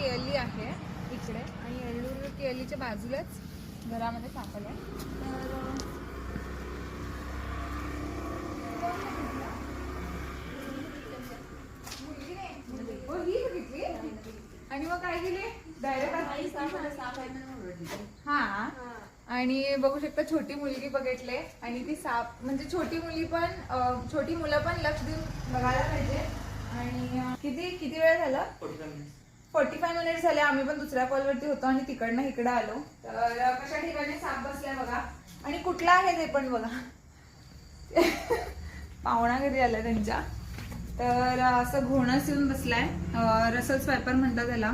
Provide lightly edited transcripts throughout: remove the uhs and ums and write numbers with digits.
केअली आहे इकडे आणि येळ्ळूर केअलीच्या बाजूलाच घरामध्ये सापडलं. आणि मग काय केले डायरेक्ट हा. आणि बघू शकता छोटी मुलगी बघितले आणि ती साप म्हणजे छोटी मुलं पण लक्ष देऊन बघायला पाहिजे. आणि किती वेळ झाला 45 मिनिट झाले. आम्ही पण दुसऱ्या कॉलवरती होतो आणि तिकडनं इकडं आलो. तर कशा ठिकाणी साप बसलाय बघा आणि कुठला आहे ते पण बघा. पाहुणा घरी आलाय त्यांच्या. तर असं घोणस येऊन बसलाय. रसल स्वॅपर म्हणतात त्याला.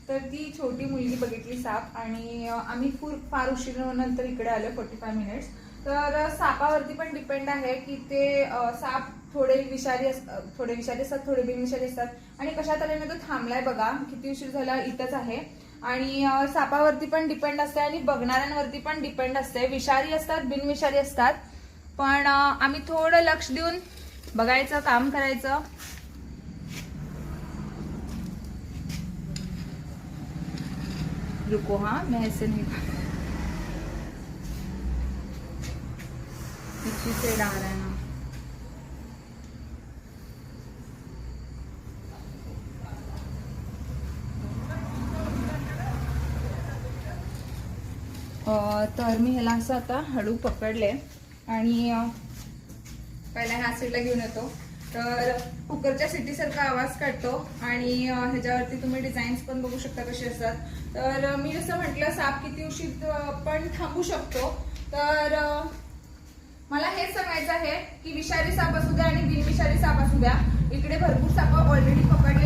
तर ती छोटी मुलगी बघितली साप आणि आम्ही फार उशीर नंतर इकडे आलो 45 मिनिट्स. तर सापावरती पण डिपेंड आहे की ते साप थोडे विषारी असतात, थोडे बिनविषारी असतात. आणि कशा तऱ्हेने तो थांबलाय बघा. किती उशीर झाला इथंच आहे. आणि सापावरती पण डिपेंड असते आणि बघणाऱ्यांवरती पण डिपेंड असते. विषारी असतात, बिनविषारी असतात. पण आम्ही थोडं लक्ष देऊन बघायचं, काम करायचं. रुको हाँ, मैं ऐसे नहीं पीछे से डाल रहा है ना. तर मी ह्याला असं आता हळू पकडले आणि पहिला ह्या साईडला घेऊन येतो. तर कुकरच्या सिटीसारखा आवाज काढतो आणि ह्याच्यावरती तुम्ही डिझाईन्स पण बघू शकता कसे असतात. तर मी जसं म्हटलं साप किती उशीर पण थांबू शकतो. तर मला हेच सांगायचं आहे की विषारी साप असू द्या आणि बिनविषारी साप असू द्या, इकडे भरपूर साप ऑलरेडी पकडले